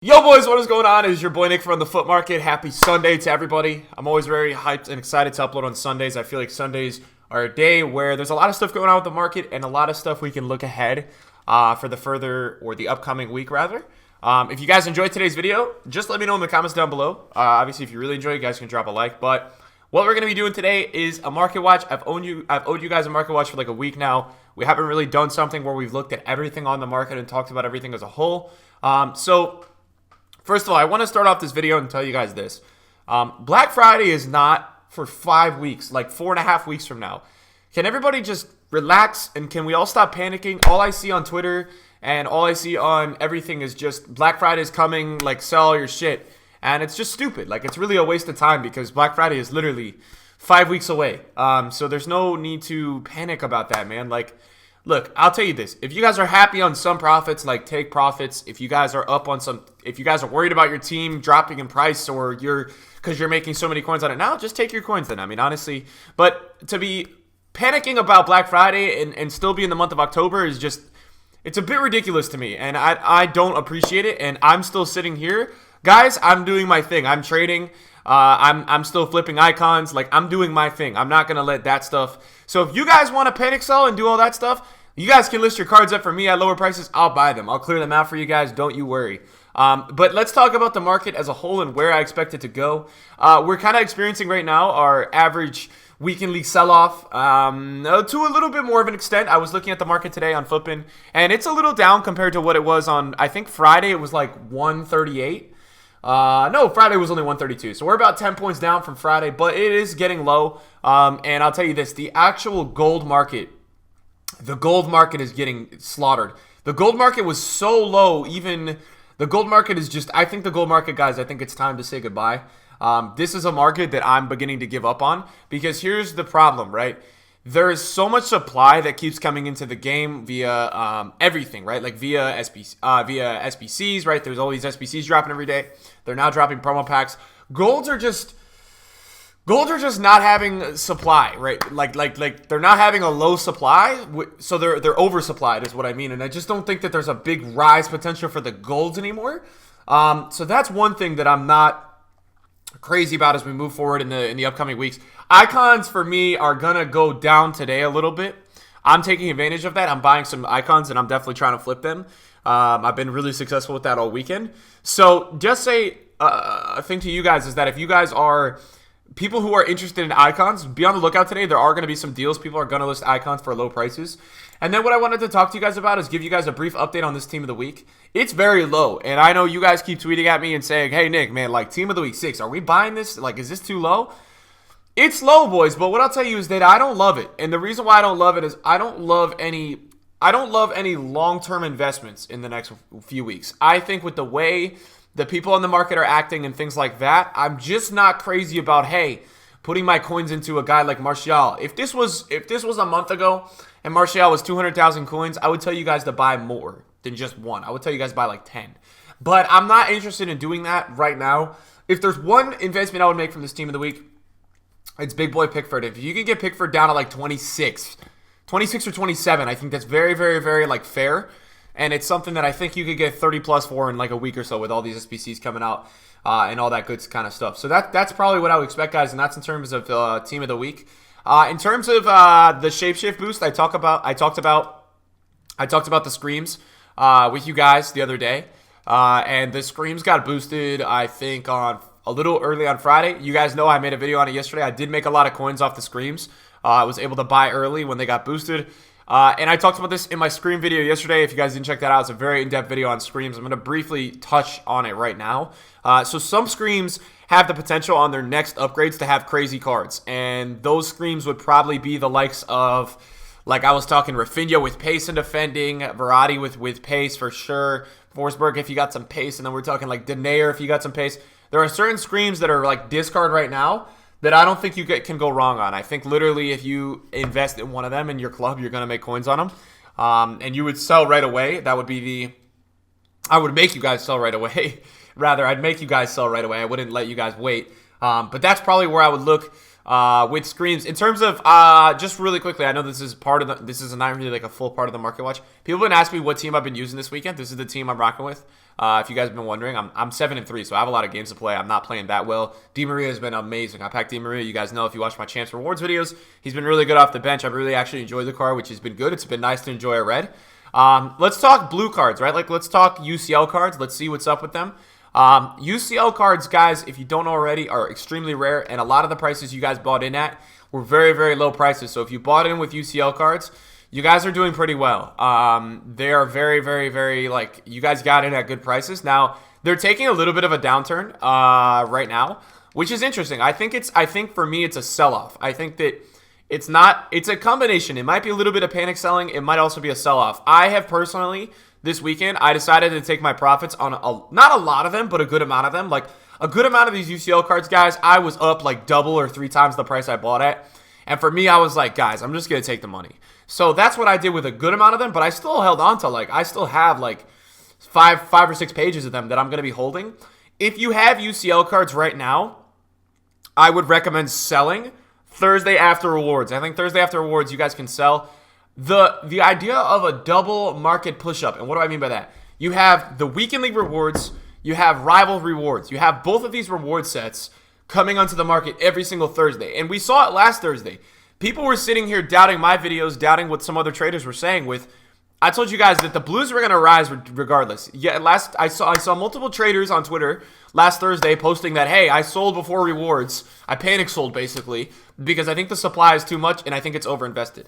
Yo, boys, what is going on? It is your boy Nick from the Foot Market. Happy Sunday to everybody. I'm always very hyped and excited to upload on Sundays. I feel like Sundays are a day where there's a lot of stuff going on with the market and a lot of stuff we can look ahead for the upcoming week, rather. If you guys enjoyed today's video, just let me know in the comments down below. Obviously, if you really enjoy it, you guys can drop a like. But what we're going to be doing today is a market watch. I've owed you guys a market watch for like a week now. We haven't really done something where we've looked at everything on the market and talked about everything as a whole. First of all, I want to start off this video and tell you guys this. Black Friday is not for 5 weeks, like 4.5 weeks from now. Can everybody just relax and can we all stop panicking? All I see on Twitter and all I see on everything is just Black Friday is coming, like sell all your shit. And it's just stupid. Like it's really a waste of time because Black Friday is literally 5 weeks away. So there's no need to panic about that, man. Like, look, I'll tell you this. If you guys are happy on some profits, like take profits. If you guys are up on if you guys are worried about your team dropping in price or because you're making so many coins on it now, just take your coins then. I mean, honestly. But to be panicking about Black Friday and still be in the month of October is just, it's a bit ridiculous to me. And I don't appreciate it. And I'm still sitting here. Guys, I'm doing my thing. I'm trading. I'm still flipping icons. Like, I'm doing my thing. I'm not going to let that stuff. So if you guys want to panic sell and do all that stuff, you guys can list your cards up for me at lower prices. I'll buy them. I'll clear them out for you guys. Don't you worry. But let's talk about the market as a whole and where I expect it to go. We're kind of experiencing right now our average weekly sell-off to a little bit more of an extent. I was looking at the market today on Footbin, and it's a little down compared to what it was on, I think Friday it was like 138. No, Friday was only 132. So we're about 10 points down from Friday, but it is getting low. And I'll tell you this, the actual gold market, the gold market is getting slaughtered. The gold market was so low, even the gold market is just, I think the gold market, guys, I think it's time to say goodbye. This is a market that I'm beginning to give up on because here's the problem, right? There is so much supply that keeps coming into the game via everything, right? Like via SBCs, right? There's all these SBCs dropping every day. They're now dropping promo packs. Golds are just not having supply, right? Like they're not having a low supply, so they're oversupplied is what I mean. And I just don't think that there's a big rise potential for the golds anymore. So that's one thing that I'm not crazy about as we move forward in the upcoming weeks. Icons for me are gonna go down today a little bit. I'm taking advantage of that. I'm buying some icons and I'm definitely trying to flip them. I've been really successful with that all weekend. So just say a thing to you guys is that if you guys are people who are interested in icons, be on the lookout today. There are going to be some deals. People are going to list icons for low prices. And then what I wanted to talk to you guys about is give you guys a brief update on this team of the week. It's very low. And I know you guys keep tweeting at me and saying, hey, Nick, man, like team of the week 6, are we buying this? Like, is this too low? It's low, boys. But what I'll tell you is that I don't love it. And the reason why I don't love it is I don't love any long-term investments in the next few weeks. I think with the way the people in the market are acting and things like that, I'm just not crazy about, hey, putting my coins into a guy like Martial. If this was a month ago and Martial was 200,000 coins, I would tell you guys to buy more than just one. I would tell you guys to buy like 10. But I'm not interested in doing that right now. If there's one investment I would make from this team of the week, it's big boy Pickford. If you can get Pickford down to like 26 or 27, I think that's very, very, very like fair. And it's something that I think you could get 30 plus for in like a week or so with all these SBCs coming out and all that good kind of stuff. So that's probably what I would expect, guys. And that's in terms of team of the week. In terms of the shapeshift boost, I talked about the screams with you guys the other day. And the screams got boosted, I think, on a little early on Friday. You guys know I made a video on it yesterday. I did make a lot of coins off the screams. I was able to buy early when they got boosted. And I talked about this in my Scream video yesterday. If you guys didn't check that out, it's a very in-depth video on Screams. I'm going to briefly touch on it right now. So some Screams have the potential on their next upgrades to have crazy cards. And those Screams would probably be the likes of, like I was talking, Rafinha with pace and defending, Verratti with pace for sure, Forsberg if you got some pace, and then we're talking like Denayer if you got some pace. There are certain Screams that are like discard right now that I don't think you can go wrong on. I think literally if you invest in one of them in your club, you're going to make coins on them. And you would sell right away. That would be I would make you guys sell right away. Rather, I'd make you guys sell right away. I wouldn't let you guys wait. But that's probably where I would look with screams. In terms of just really quickly, I know this is not really like a full part of the market watch. People have been asking me what team I've been using this weekend. This is the team I'm rocking with. If you guys have been wondering, I'm 7-3, so I have a lot of games to play. I'm not playing that well. Di Maria has been amazing. I packed Di Maria. You guys know if you watch my Champs Rewards videos, he's been really good off the bench. I've really actually enjoyed the card, which has been good. It's been nice to enjoy a red. Let's talk blue cards, right? Like, let's talk UCL cards. Let's see what's up with them. UCL cards, guys, if you don't know already, are extremely rare, and a lot of the prices you guys bought in at were very, very low prices. So if you bought in with UCL cards, you guys are doing pretty well. They are very, very, very, like, you guys got in at good prices. Now, they're taking a little bit of a downturn right now, which is interesting. I think for me, it's a sell-off. I think that it's a combination. It might be a little bit of panic selling. It might also be a sell-off. I have personally, this weekend, I decided to take my profits on not a lot of them, but a good amount of them. Like, a good amount of these UCL cards, guys, I was up like double or 3 times the price I bought at. And for me, I was like, guys, I'm just going to take the money. So that's what I did with a good amount of them, but I still held on to, like, I still have like five or six pages of them that I'm going to be holding. If you have UCL cards right now, I would recommend selling Thursday after rewards. I think Thursday after rewards, you guys can sell. The idea of a double market push-up, and what do I mean by that? You have the weekend league rewards, you have rival rewards. You have both of these reward sets coming onto the market every single Thursday. And we saw it last Thursday. People were sitting here doubting my videos, doubting what some other traders were saying with, I told you guys that the Blues were going to rise regardless. Yeah, I saw multiple traders on Twitter last Thursday posting that, hey, I sold before rewards. I panic sold, basically, because I think the supply is too much and I think it's overinvested.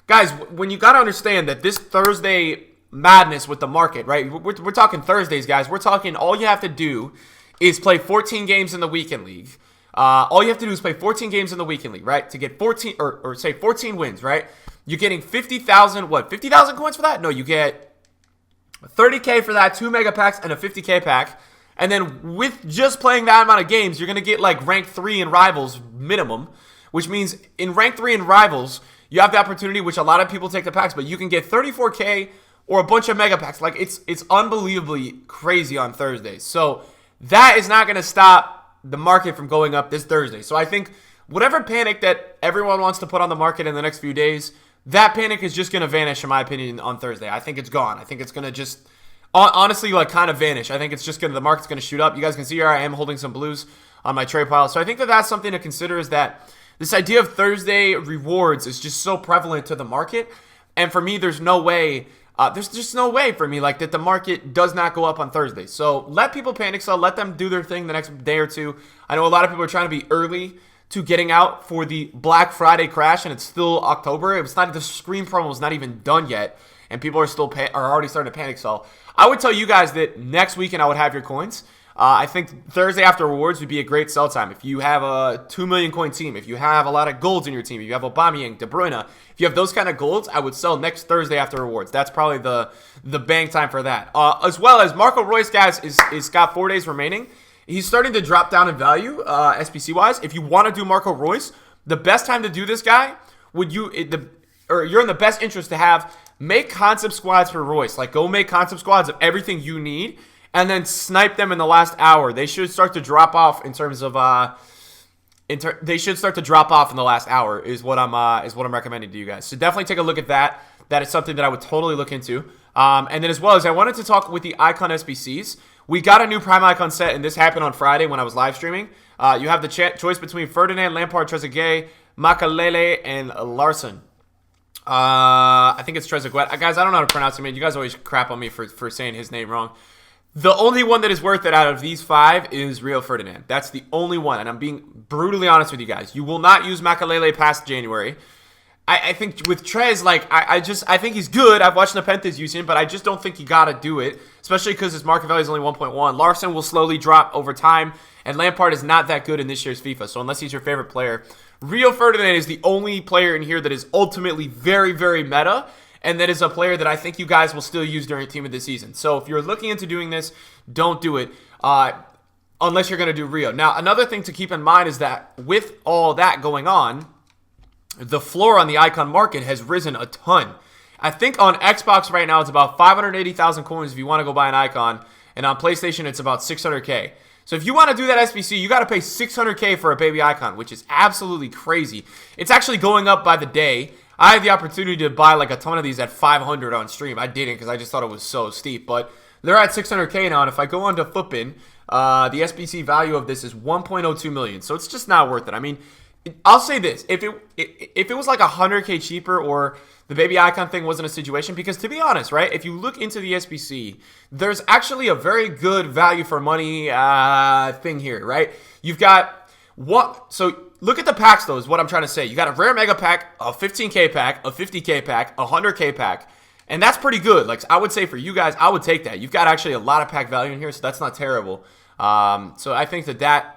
Guys, when you got to understand that this Thursday madness with the market, right? We're talking Thursdays, guys. We're talking all you have to do is play 14 games in the weekend league. All you have to do is play 14 games in the weekend league, right? To get 14, or say 14 wins, right? You're getting 50,000, what, 50,000 coins for that? No, you get 30K for that, 2 mega packs, and a 50K pack. And then with just playing that amount of games, you're going to get like rank 3 in Rivals minimum, which means in rank 3 in Rivals, you have the opportunity, which a lot of people take the packs, but you can get 34K or a bunch of mega packs. Like, it's unbelievably crazy on Thursdays. So that is not going to stop the market from going up this Thursday. So I think whatever panic that everyone wants to put on the market in the next few days, that panic is just going to vanish, in my opinion, on Thursday. I think it's gone. I think it's going to just, honestly, like, kind of vanish. I think it's just going to, the market's going to shoot up. You guys can see here I am holding some Blues on my trade pile. So I think that that's something to consider, is that this idea of Thursday rewards is just so prevalent to the market. And for me, there's no way, there's just no way for me, like, that the market does not go up on Thursday. So let people panic sell. Let them do their thing the next day or two. I know a lot of people are trying to be early to getting out for the Black Friday crash, and it's still October. It's not, the Scream promo is not even done yet, and people are still are already starting to panic sell. I would tell you guys that next weekend I would have your coins. I think Thursday after rewards would be a great sell time. If you have a 2 million coin team, if you have a lot of golds in your team, if you have Aubameyang, De Bruyne, if you have those kind of golds, I would sell next Thursday after rewards. That's probably the bang time for that. As well as Marco Reus, guys, is got 4 days remaining. He's starting to drop down in value, SPC-wise. If you want to do Marco Reus, the best time to do this guy, you're in the best interest to make concept squads for Reus. Like, go make concept squads of everything you need, and then snipe them in the last hour. They should start to drop off in terms of they should start to drop off in the last hour is what I'm recommending to you guys. So definitely take a look at that. That is something that I would totally look into. And then as well as I wanted to talk with the Icon SBCs. We got a new Prime Icon set, and this happened on Friday when I was live streaming. You have the choice between Ferdinand, Lampard, Trezeguet, Makalele, and Larson. I think it's Trezeguet. Guys, I don't know how to pronounce him. You guys always crap on me for saying his name wrong. The only one that is worth it out of these 5 is Rio Ferdinand. That's the only one, and I'm being brutally honest with you guys. You will not use Makalele past January. I think with Trez, like, I think he's good. I've watched Nepenthes use him, but I just don't think you got to do it, especially because his market value is only 1.1. Larson will slowly drop over time, and Lampard is not that good in this year's FIFA, so unless he's your favorite player. Rio Ferdinand is the only player in here that is ultimately very, very meta, and that is a player that I think you guys will still use during Team of the Season. So if you're looking into doing this, don't do it unless you're going to do Rio. Now, another thing to keep in mind is that with all that going on, the floor on the Icon market has risen a ton. I think on Xbox right now it's about 580,000 coins if you want to go buy an Icon, and on PlayStation it's about 600K. So if you want to do that SBC, you got to pay 600K for a baby icon, which is absolutely crazy. It's actually going up by the day. I had the opportunity to buy like a ton of these at 500 on stream. I didn't because I just thought it was so steep, but they're at 600K now, and if I go onto Footbin, the SBC value of this is 1.02 million, so it's just not worth it. I mean, I'll say this, if it was like 100K cheaper, or the baby icon thing wasn't a situation, because to be honest, right, if you look into the SBC, there's actually a very good value for money thing here, right? You've got what, so look at the packs though, is what I'm trying to say. You got a rare mega pack, a 15K pack, a 50K pack, a 100K pack, and that's pretty good. Like, I would say for you guys, I would take that. You've got actually a lot of pack value in here, so that's not terrible. So I think that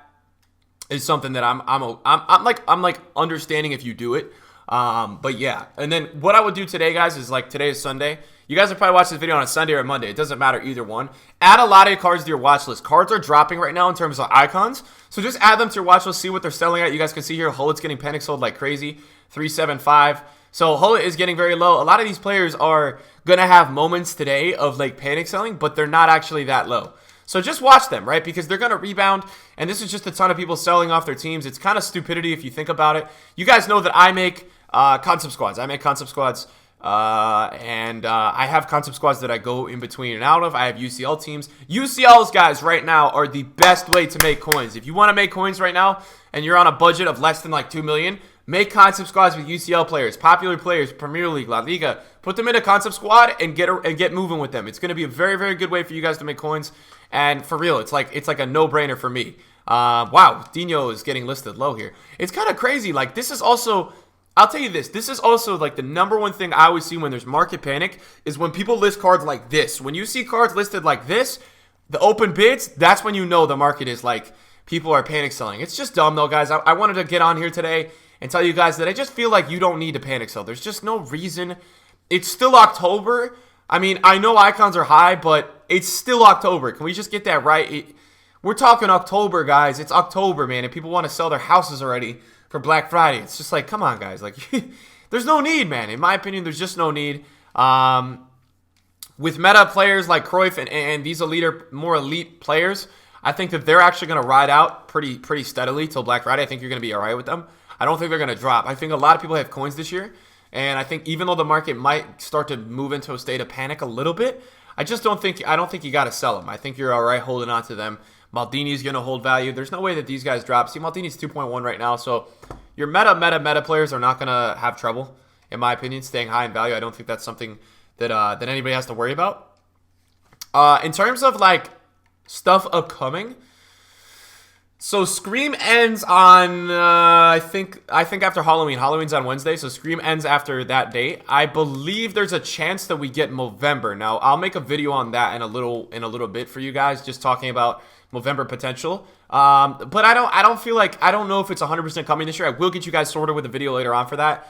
is something that I'm like understanding if you do it. But yeah, and then what I would do today, guys, is like today is Sunday. You guys will probably watch this video on a Sunday or a Monday. It doesn't matter either one. Add a lot of cards to your watch list. Cards are dropping right now in terms of icons, so just add them to your watch list. See what they're selling at. You guys can see here, Hullet's getting panic sold like crazy, 375. So Hullet is getting very low. A lot of these players are gonna have moments today of like panic selling, but they're not actually that low. So just watch them, right? Because they're going to rebound, and this is just a ton of people selling off their teams. It's kind of stupidity if you think about it. You guys know that I make concept squads. I make concept squads, and I have concept squads that I go in between and out of. I have UCL teams. UCLs, guys, right now are the best way to make coins. If you want to make coins right now, and you're on a budget of less than like 2 million, make concept squads with UCL players, popular players, Premier League, La Liga. Put them in a concept squad and get moving with them. It's going to be a very, very good way for you guys to make coins. And for real, it's like a no-brainer for me. Wow, Dino is getting listed low here. It's kind of crazy. Like, this is also, I'll tell you this is also like the number one thing I always see when there's market panic is when people list cards like this. When you see cards listed like this, the open bids, that's when you know the market is like, people are panic selling. It's just dumb though, guys. I wanted to get on here today and tell you guys that I just feel like you don't need to panic sell. There's just no reason. It's still October. I mean, I know icons are high, but it's still October. Can we just get that right? We're talking October, guys. It's October, man, and people want to sell their houses already for Black Friday. It's just like, come on, guys. Like, there's no need, man. In my opinion, there's just no need. With meta players like Cruyff and these more elite players, I think that they're actually going to ride out pretty steadily till Black Friday. I think you're going to be all right with them. I don't think they're going to drop. I think a lot of people have coins this year. And I think even though the market might start to move into a state of panic a little bit, I don't think you got to sell them. I think you're all right holding on to them. Maldini's going to hold value. There's no way that these guys drop. See, Maldini's 2.1 right now. So your meta players are not going to have trouble, in my opinion, staying high in value. I don't think that's something that anybody has to worry about. In terms of like stuff upcoming, so Scream ends on I think after Halloween. Halloween's on Wednesday, so Scream ends after that date. I believe there's a chance that we get Movember. Now I'll make a video on that in a little bit for you guys, just talking about Movember potential. But I don't know if it's 100% coming this year. I will get you guys sorted with a video later on for that,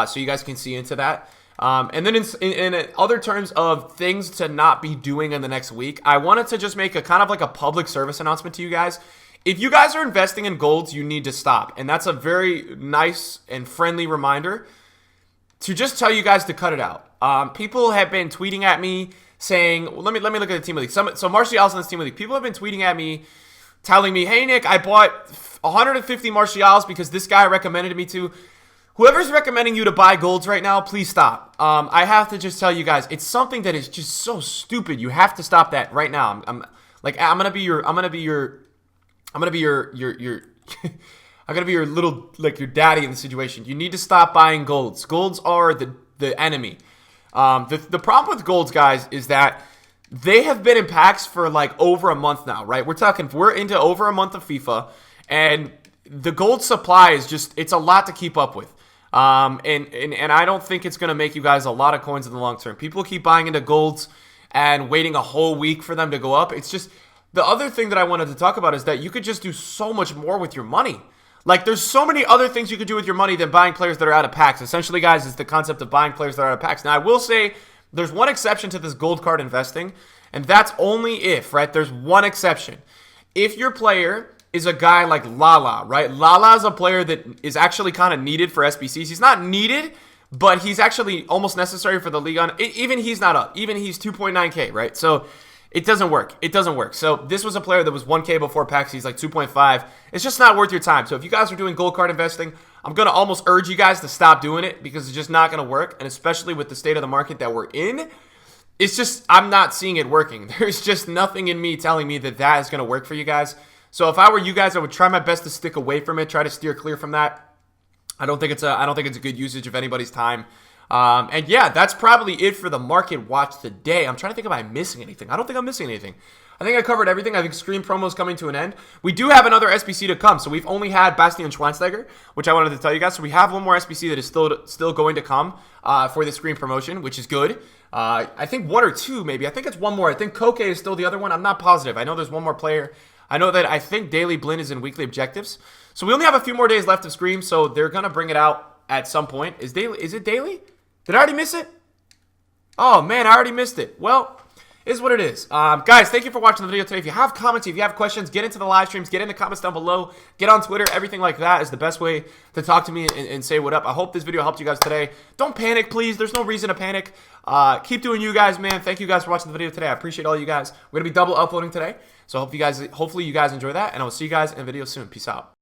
so you guys can see into that. And then in other terms of things to not be doing in the next week, I wanted to just make a kind of like a public service announcement to you guys. If you guys are investing in golds, you need to stop. And that's a very nice and friendly reminder to just tell you guys to cut it out. People have been tweeting at me saying, well, let me look at the team league. So Martial's in this team league. People have been tweeting at me telling me, hey, Nick, I bought 150 Martials because this guy recommended me to. Whoever's recommending you to buy golds right now, please stop. I have to just tell you guys, it's something that is just so stupid. You have to stop that right now. I'm gonna be your little, like, your daddy in the situation. You need to stop buying golds. Golds are the enemy. The problem with golds, guys, is that they have been in packs for like over a month now, right? We're into over a month of FIFA, and the gold supply is it's a lot to keep up with. And I don't think it's going to make you guys a lot of coins in the long term. People keep buying into golds and waiting a whole week for them to go up. It's just, the other thing that I wanted to talk about is that you could just do so much more with your money. Like, there's so many other things you could do with your money than buying players that are out of packs. Essentially, guys, is the concept of buying players that are out of packs. Now, I will say there's one exception to this gold card investing, and that's only if, right? There's one exception. If your player is a guy like Lala, right? Lala is a player that is actually kind of needed for SBCs. He's not needed, but he's actually almost necessary for the league. Even he's not up. Even he's 2.9K, right? So It doesn't work. It doesn't work. So this was a player that was 1K before packs. He's like 2.5. It's just not worth your time. So if you guys are doing gold card investing, I'm going to almost urge you guys to stop doing it because it's just not going to work. And especially with the state of the market that we're in, it's just, I'm not seeing it working. There's just nothing in me telling me that that is going to work for you guys. So if I were you guys, I would try my best to stick away from it, try to steer clear from that. I don't think it's a good usage of anybody's time. And yeah, that's probably it for the market watch today. I'm trying to think if I'm missing anything. I don't think I'm missing anything. I think I covered everything. I think Scream promo is coming to an end. We do have another SBC to come. So we've only had Bastian Schweinsteiger, which I wanted to tell you guys. So we have one more SBC that is still going to come for the Scream promotion, which is good. I think one or two maybe. I think it's one more. I think Koke is still the other one. I'm not positive. I know there's one more player. I know that I think Daily Blinn is in weekly objectives. So we only have a few more days left of Scream. So they're going to bring it out at some point. Is it daily? Did I already miss it? Oh, man, I already missed it. Well, it is what it is. Guys, thank you for watching the video today. If you have comments, if you have questions, get into the live streams, get in the comments down below, get on Twitter. Everything like that is the best way to talk to me and say what up. I hope this video helped you guys today. Don't panic, please. There's no reason to panic. Keep doing you guys, man. Thank you guys for watching the video today. I appreciate all you guys. We're going to be double uploading today. So hopefully you guys enjoy that, and I will see you guys in a video soon. Peace out.